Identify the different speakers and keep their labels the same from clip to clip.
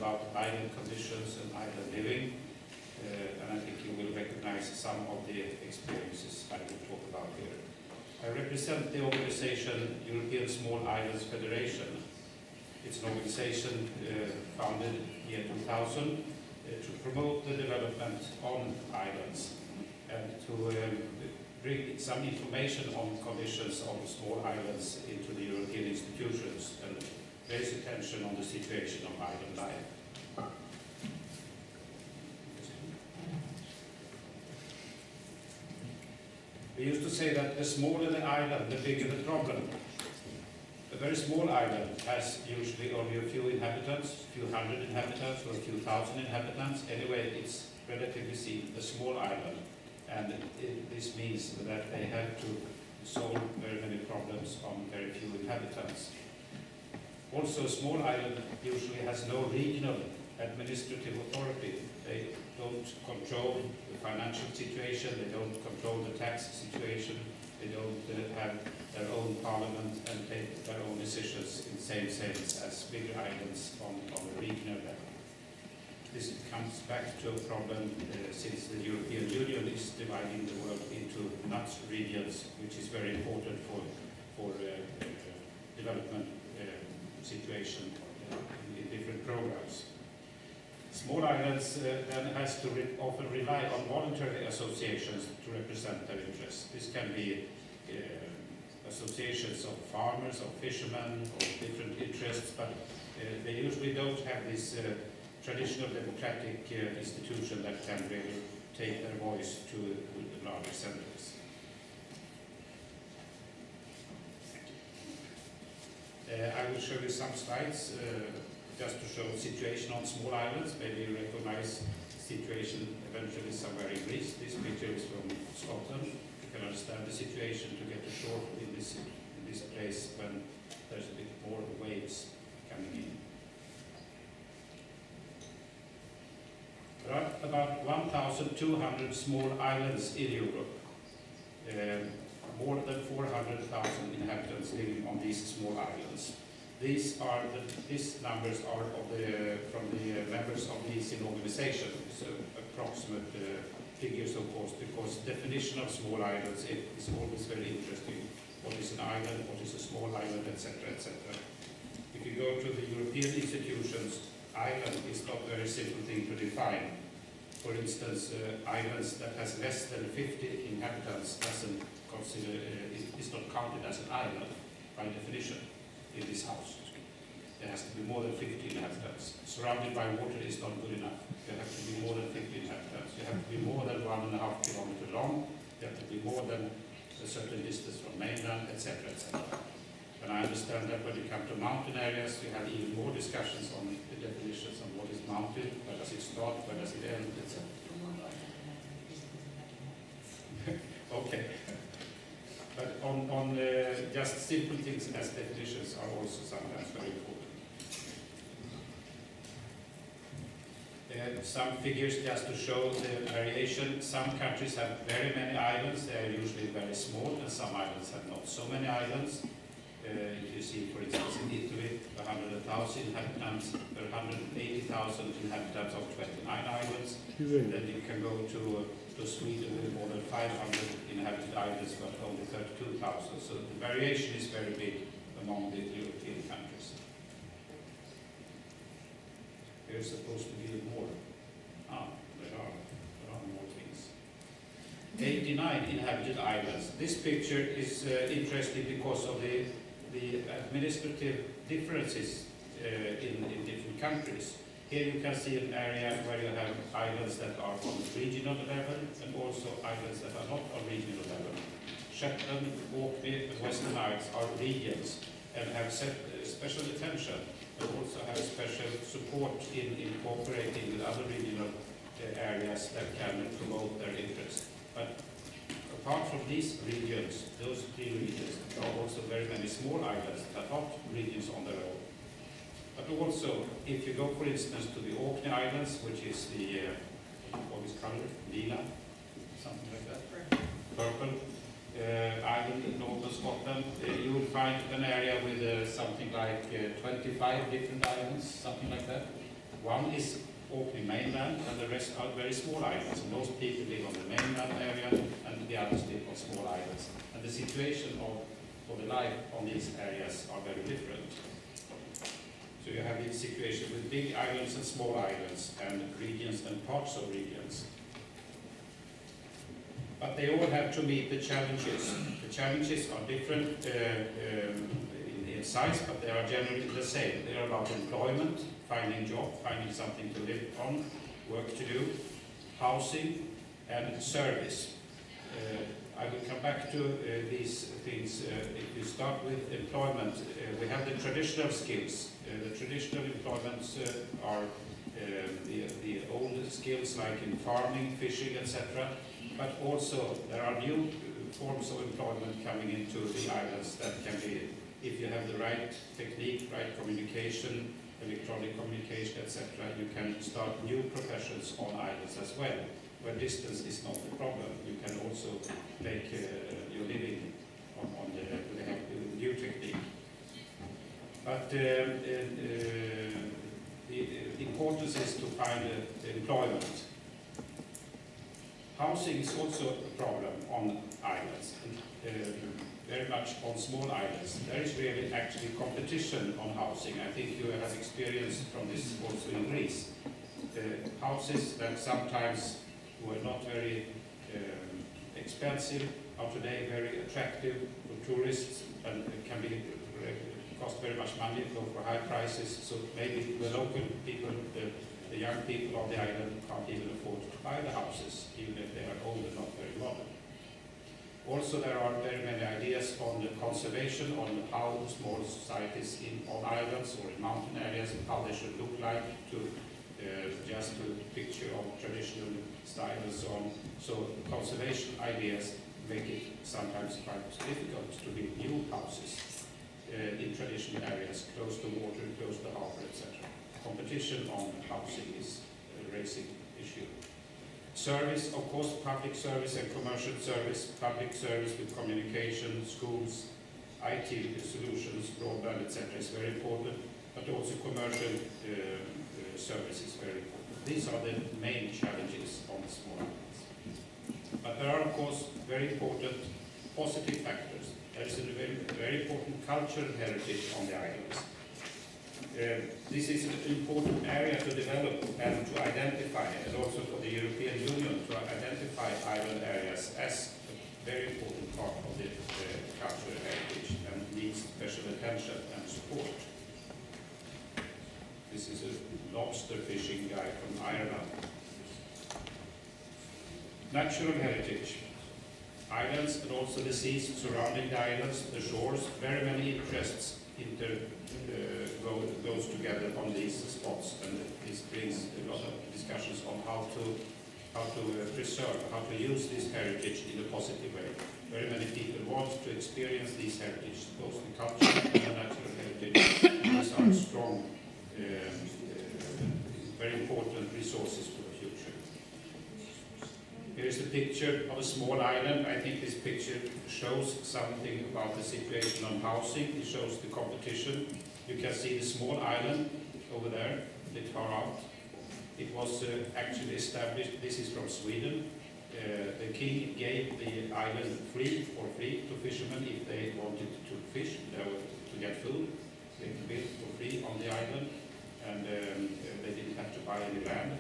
Speaker 1: about island conditions and island living, and I think you will recognize some of the experiences I will talk about here. I represent the organization European Small Islands Federation. It's an organization founded year 2000 to promote the development on islands and to bring some information on conditions on small islands into the European institutions and raise attention on the situation of island life. We used to say that the smaller the island, the bigger the problem. A very small island has usually only a few inhabitants, a few hundred inhabitants or a few thousand inhabitants. Anyway, it's relatively seen a small island, and this means that they have to solve very many problems on very few inhabitants. Also, a small island usually has no regional administrative authority. They don't control the financial situation, they don't control the tax situation, they don't have their own parliament and take their own decisions in the same sense as bigger islands on a regional level. This comes back to a problem since the European Union is dividing the world into NUTS regions, which is very important for development situation in different programs. Small islands then has to often rely on voluntary associations to represent their interests. This can be associations of farmers, of fishermen, of different interests, but they usually don't have this traditional democratic institution that can really take their voice to the larger centers. I will show you some slides just to show the situation on small islands. Maybe you recognize the situation eventually somewhere in Greece. This picture is from Scotland. You can understand the situation to get ashore in this place when there's a bit more waves coming in. There are about 1,200 small islands in Europe. More than 400,000 inhabitants living on these small islands. These numbers are from the members of these organizations. It's approximate figures, of course, because definition of small islands is always very interesting. What is an island? What is a small island? Etc. etc. If you go to the European institutions, island is not a very simple thing to define. For instance, islands that has less than 50 inhabitants is not counted as an island by definition in this house. There has to be more than 50 inhabitants. Surrounded by water is not good enough. There have to be more than 50 inhabitants. You have to be more than 1.5 kilometers long. You have to be more than a certain distance from mainland, etc. etc. And I understand that when you come to mountain areas, you have even more discussions on the definitions of what is mountain, where does it start, where does it end, etc. Okay. But on just simple things as definitions are also sometimes very important. Some figures just to show the variation. Some countries have very many islands. They are usually very small, and some islands have not so many islands. You see, for instance, in Italy, 100,000 inhabitants, 180,000 inhabitants of 29 islands. Then you can go to Sweden with more than 500 inhabited islands, but only 32,000. So the variation is very big among the European countries. There's supposed to be more. There are more things. 89 inhabited islands. This picture is interesting because of the administrative differences in different countries. Here you can see an area where you have islands that are on regional level and also islands that are not on regional level. Shetland, Orkney, and Western Isles are regions and have special attention, but also have special support in cooperating with other regional areas that can promote their interests. But apart from these regions, those three regions, there are also very many small islands that are not regions on their own. But also, if you go, for instance, to the Orkney Islands, which is the, what is colored? Lila? Something like that? Purple. Island in northern Scotland, you will find an area with something like 25 different islands, something like that. One is Orkney mainland, and the rest are very small islands. Most people live on the mainland area, and the others live on small islands. And the situation of the life on these areas are very different. So you have this situation with big islands and small islands, and regions and parts of regions. But they all have to meet the challenges. The challenges are different in size, but they are generally the same. They are about employment, finding job, finding something to live on, work to do, housing, and service. I will come back to these things. If you start with employment, we have the traditional skills. The traditional employments are the old skills like in farming, fishing, etc. But also there are new forms of employment coming into the islands that can be, if you have the right technique, right communication, electronic communication, etc., you can start new professions on islands as well, where distance is not the problem. You can also make your living on the help of new technique. But the importance is to find employment. Housing is also a problem on islands, very much on small islands. There is really actually competition on housing. I think you have experience from this also in Greece. Houses that sometimes were not very expensive are today very attractive for tourists and can be cost very much money, go for high prices. So maybe the local people, the young people on the island can't even afford to buy the houses, even if they are old and not very modern. Also, there are very many ideas on the conservation, on how small societies on islands or in mountain areas, how they should look like, to just to picture of traditional style and so on. So conservation ideas make it sometimes quite difficult to build new houses in traditional areas, close to water, close to harbor, etc. Competition on housing is a raising issue. Service, of course, public service and commercial service. Public service with communication, schools, IT solutions, broadband, etc. is very important, but also commercial service is very important. These are the main challenges on the small islands. But there are, of course, very important positive factors. There is a very important cultural heritage on the islands. This is an important area to develop and to identify, and also for the European Union to identify island areas as a very important part of the cultural heritage and needs special attention and support. This is a lobster fishing guy from Ireland. Natural heritage. Islands and also the seas surrounding the islands, the shores, very many interests goes together on these spots, and this brings a lot of discussions on how to preserve, how to use this heritage in a positive way. Very many people want to experience these heritage, both the culture and the natural heritage. These are strong, very important resources for the future. Here is a picture of a small island. I think this picture shows something about the situation on housing. It shows the competition. You can see the small island over there, a bit far out. It was actually established, this is from Sweden. The king gave the island free to fishermen if they wanted to fish, to get food. They could build for free on the island, and they didn't have to buy any land.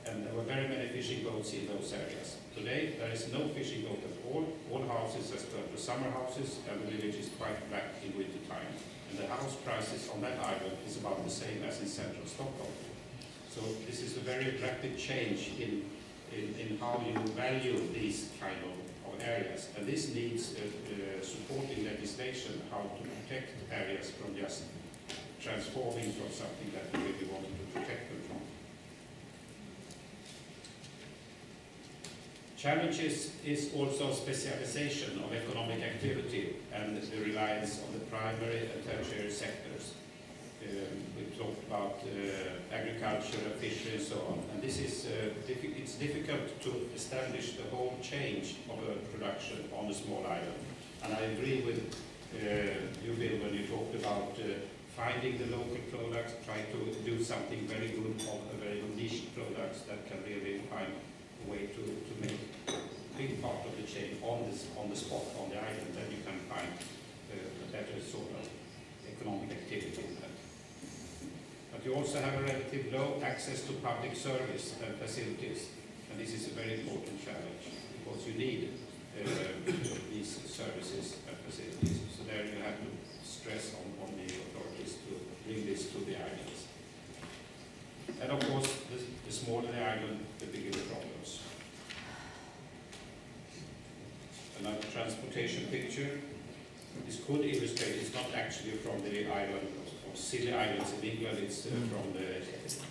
Speaker 1: And there were very many fishing boats in those areas. Today, there is no fishing boat at all. All houses have turned to summer houses, and the village is quite black in winter time. And the house prices on that island is about the same as in central Stockholm. So this is a very rapid change in how you value these kind of areas. And this needs supporting legislation, how to protect areas from just transforming from something that we really wanted to protect them from. Challenges is also specialization of economic activity and the reliance on the primary and tertiary sectors. We talked about agriculture, fishery, and so on. And this is it's difficult to establish the whole change of a production on a small island. And I agree with you, Bill, when you talked about finding the local products, try to do something very good of a very niche products that can really find a way to make a big part of the chain on the spot, on the island, then you can find a better sort of economic activity in that. But you also have a relatively low access to public service and facilities, and this is a very important challenge because you need these services and facilities. So there you have to stress on the authorities to bring this to the islands. And of course, the smaller the island, the bigger the problems. Another transportation picture. This could illustrate, it's not actually from the island of Scilly Islands in England, it's from the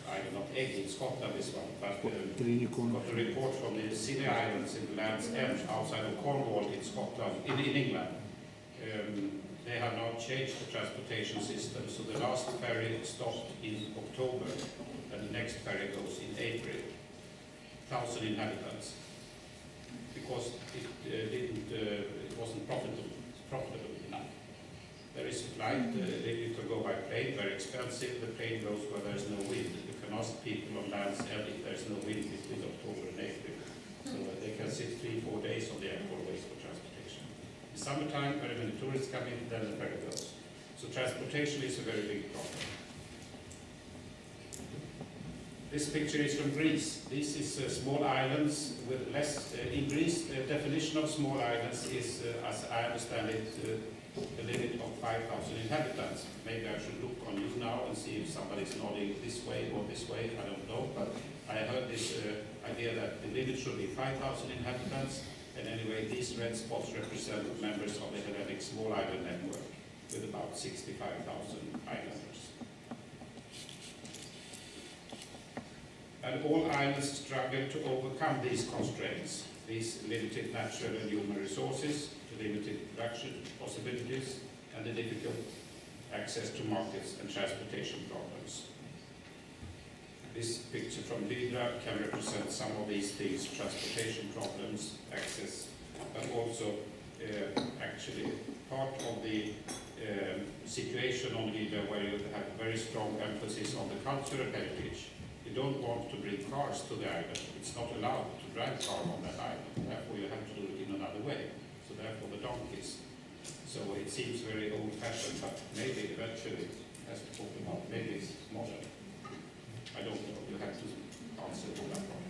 Speaker 1: island of Egg in Scotland, this one. But got a report from the Scilly Islands in the Land's End outside of Cornwall in Scotland, in England. They have now changed the transportation system, so the last ferry stopped in October, and the next ferry goes in April. 1,000 inhabitants, because it wasn't profitable enough. There is a flight, you can go by plane, very expensive. The plane goes where there's no wind. You can ask people on Land's End if there's no wind between October and April. So they can sit 3-4 days on the airport ways for transportation. In summertime, very many tourists come in, then the ferry goes. So transportation is a very big problem. This picture is from Greece. This is small islands with less. In Greece, the definition of small islands is, as I understand it, a limit of 5,000 inhabitants. Maybe I should look on you now and see if somebody's nodding this way or this way. I don't know, but I heard this idea that the limit should be 5,000 inhabitants. And anyway, these red spots represent members of the Hellenic Small Island Network with about 65,000 islanders. And all islands struggle to overcome these constraints, these limited natural and human resources, the limited production possibilities, and the difficult access to markets and transportation problems. This picture from Lydra can represent some of these things: transportation problems, access, but also actually part of the situation on Lydra where you have a very strong emphasis on the cultural heritage. You don't want to bring cars to the island. It's not allowed to drive car on that island. Therefore, you have to do it in another way. So therefore, the donkeys. So it seems very old-fashioned, but maybe eventually, as we talked about, maybe it's modern. I don't know. You have to answer to that one.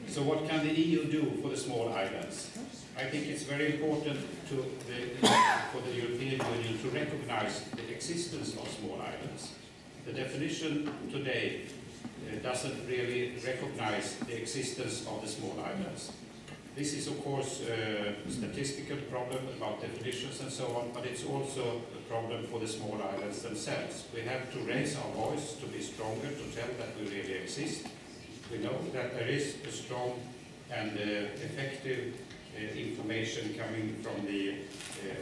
Speaker 1: So what can the EU do for the small islands? I think it's very important for the European Union to recognize the existence of small islands. The definition today doesn't really recognize the existence of the small islands. This is, of course, a statistical problem about definitions and so on, but it's also a problem for the small islands themselves. We have to raise our voice to be stronger, to tell that we really exist. We know that there is a strong and effective information coming from the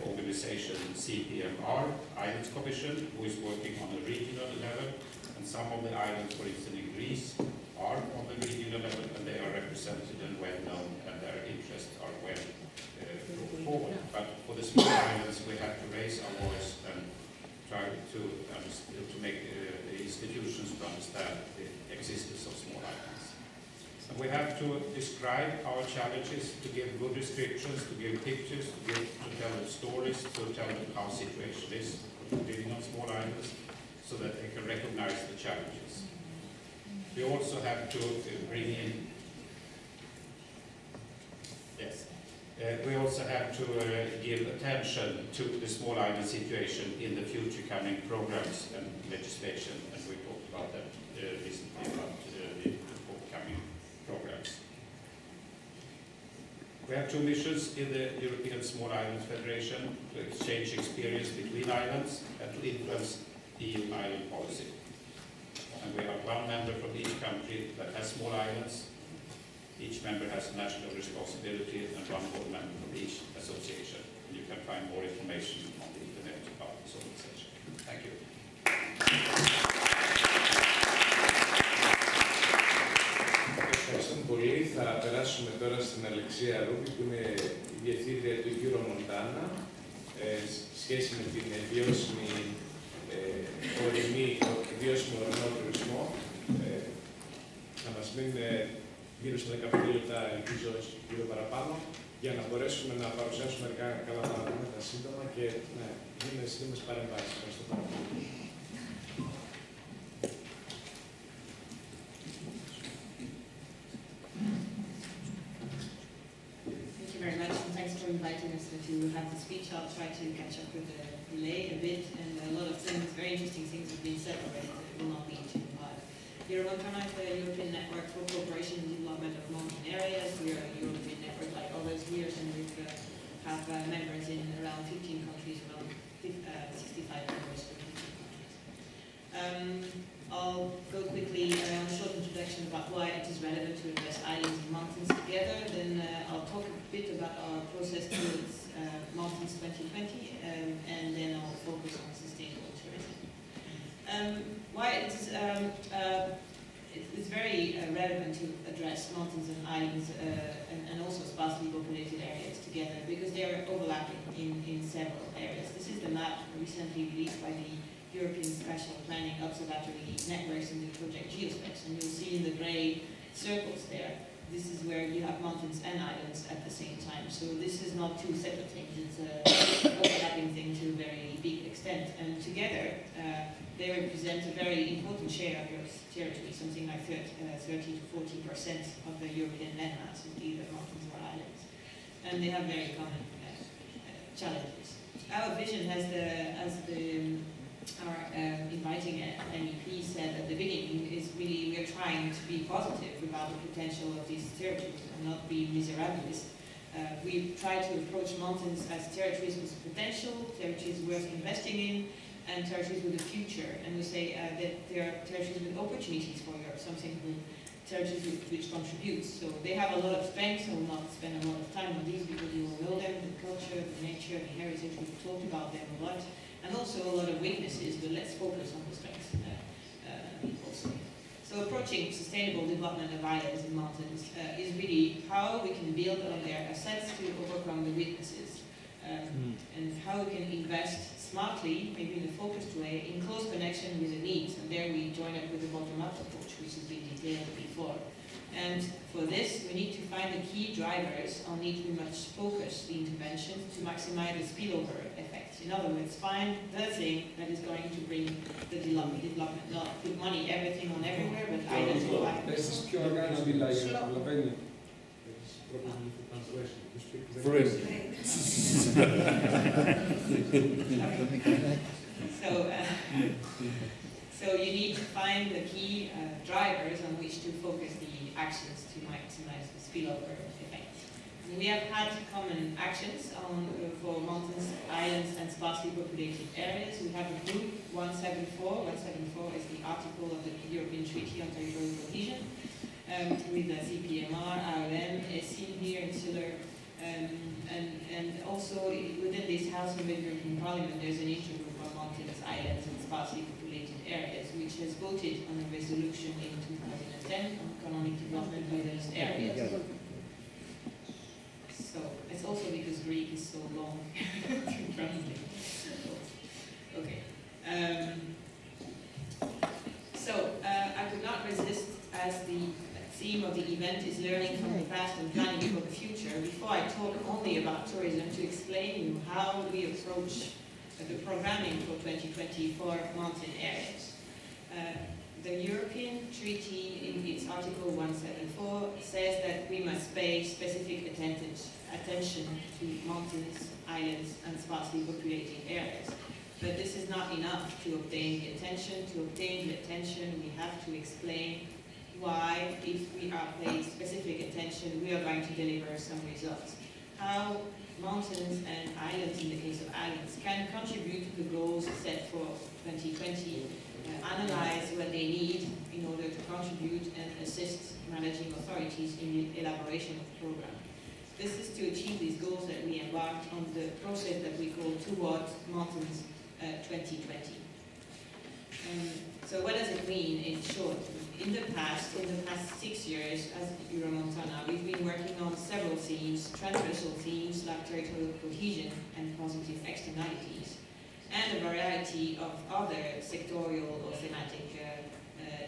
Speaker 1: organization CPMR, Islands Commission, who is working on a regional level, and some of the islands, for instance in Greece, are on the regional level, and they are represented and well known, and their interests are well brought forward. But for the small islands, we have to raise our voice and try to make the institutions to understand the existence of small islands. And we have to describe our challenges, to give good descriptions, to give pictures, to tell the stories, to tell them how the situation is living on small islands, so that they can recognize the challenges. We also have to bring in, we also have to give attention to the small island situation in the future coming programs and legislation, and we talked about that recently about the forthcoming programs. We have 2 missions in the European Small Islands Federation to exchange experience between islands and to influence EU island policy. And we have 1 member from each country that has small islands. Each member has a national responsibility and 1 board member from each association. And you can find more information on the internet about this organization. Thank you.
Speaker 2: Ευχαριστούμε πολύ. Θα περάσουμε τώρα στην Αλεξία Ρούμπη, που είναι η διευθύντρια του Euro Montana. σχέση με την βιώσιμη ορεινή, βιώσιμο ορεινό τουρισμό. Θα μας μείνουν γύρω στα 15 λεπτά, ελπίζω λίγο παραπάνω, για να μπορέσουμε να παρουσιάσουμε μερικά καλά παραδείγματα σύντομα και να γίνουν σύντομες παρεμβάσεις. Ευχαριστώ πάρα πολύ.
Speaker 3: Thank you very much, and thanks for inviting us to have the speech. I'll try to catch up with the delay a bit, and a lot of things, very interesting things have been said already that will not be too hard. Mountainous is the European Network for Cooperation and Development of Mountain Areas. We are a European network like all those years, and we have members in around 15 countries, around 65 members from 15 countries. I'll go quickly around a short introduction about why it is relevant to invest islands and mountains together. Then I'll talk a bit about our process towards Mountains 2020, and then I'll focus on sustainable tourism. Why it's very relevant to address mountains and islands and also sparsely populated areas together, because they are overlapping in several areas. This is the map recently released by the European Spatial Planning Observatory Networks in the project Geospace, and you'll see in the grey circles there, this is where you have mountains and islands at the same time. So this is not two separate things, it's an overlapping thing to a very big extent. And together, they represent a very important share of your territory, something like 30 to 40% of the European landmass is either mountains or islands. And they have very common challenges. Our vision our inviting MEP said at the beginning is really we're trying to be positive about the potential of these territories and not be miserabilist. We try to approach mountains as territories with potential, territories worth investing in, and territories with a future. And we say that they are territories with opportunities for Europe, territories which contribute. So they have a lot of strengths. I will not spend a lot of time on these because you will know them, the culture, the nature, the heritage, we've talked about them a lot. And also a lot of weaknesses, but let's focus on the strengths also. So approaching sustainable development of islands and mountains is really how we can build on their assets to overcome the weaknesses, and how we can invest smartly, maybe in a focused way, in close connection with the needs. And there we join up with the bottom-up approach, which has been detailed before. And for this, we need to find the key drivers on which we must focus the interventions to maximize the spillover effects. In other words, find the thing that is going to bring the development, not put money everything on everywhere, but islands or islands. So you need to find the key drivers on which to focus the actions to maximize the spillover effect. And we have had common actions for mountains, islands, and sparsely populated areas. We have a group 174. 174 is the article of the European Treaty on Territorial Cohesion, with the CPMR, RLM, ESIN here, and Siller. And also within this House and the European Parliament, there's an intergroup on mountains, islands, and sparsely populated areas, which has voted on a resolution in 2010 on economic development of those areas. So it's also because Greek is so long to translate. Okay. I could not resist, as the theme of the event is learning from the past and planning for the future, before I talk only about tourism, to explain you how we approach the programming for 2020 for mountain areas. The European Treaty in its Article 174 says that we must pay specific attention to mountains, islands, and sparsely populated areas. But this is not enough to obtain the attention. To obtain the attention, we have to explain why, if we are paying specific attention, we are going to deliver some results. How mountains and islands, in the case of islands, can contribute to the goals set for 2020, analyze what they need in order to contribute and assist managing authorities in the elaboration of the program. This is to achieve these goals that we embarked on the process that we call Towards Mountains 2020. So what does it mean in short? In in the past 6 years as Euromontana, we've been working on several themes, transversal themes like territorial cohesion and positive externalities, and a variety of other sectorial or thematic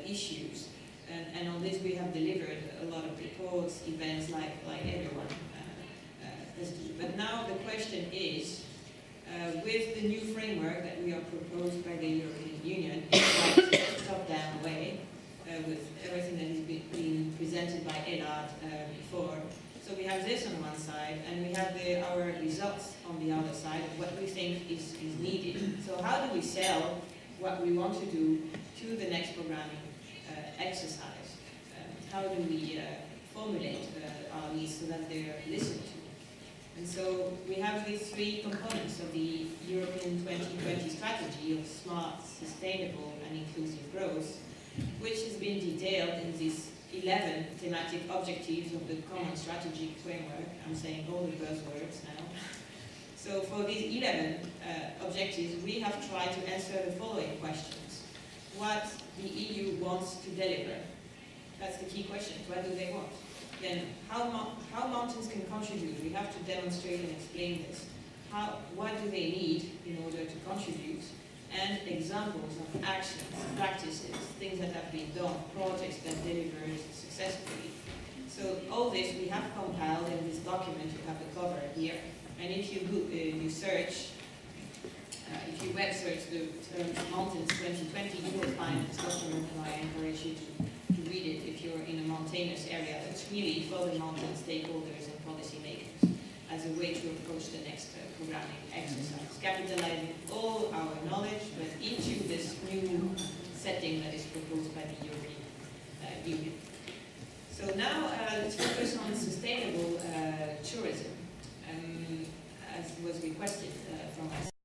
Speaker 3: issues. And on this we have delivered a lot of reports, events like everyone has done. But now the question is, with the new framework that we are proposed by the European Union in quite top-down way, with everything that has been presented by Elad before. So we have this on one side, and we have our results on the other side of what we think is needed. So how do we sell what we want to do to the next programming exercise? How do we formulate our needs so that they're listened to? And so we have these three components of the European 2020 strategy of smart, sustainable and inclusive growth, which has been detailed in these 11 thematic objectives of the common strategic framework. I'm saying all the buzzwords now. So for these 11 objectives, we have tried to answer the following questions. What the EU wants to deliver? That's the key question. What do they want? Then how mountains can contribute? We have to demonstrate and explain this. What do they need in order to contribute? And examples of actions, practices, things that have been done, projects that delivered successfully. So all this we have compiled in this document. You have the cover here. And if you search, if you web search the term Mountains 2020, you will find this document, and I encourage you to read it if you're in a mountainous area. It's really for the mountain stakeholders and policymakers as a way to approach the next programming exercise, capitalizing all our knowledge, but into this new setting that is proposed by the European Union. So now let's focus on sustainability.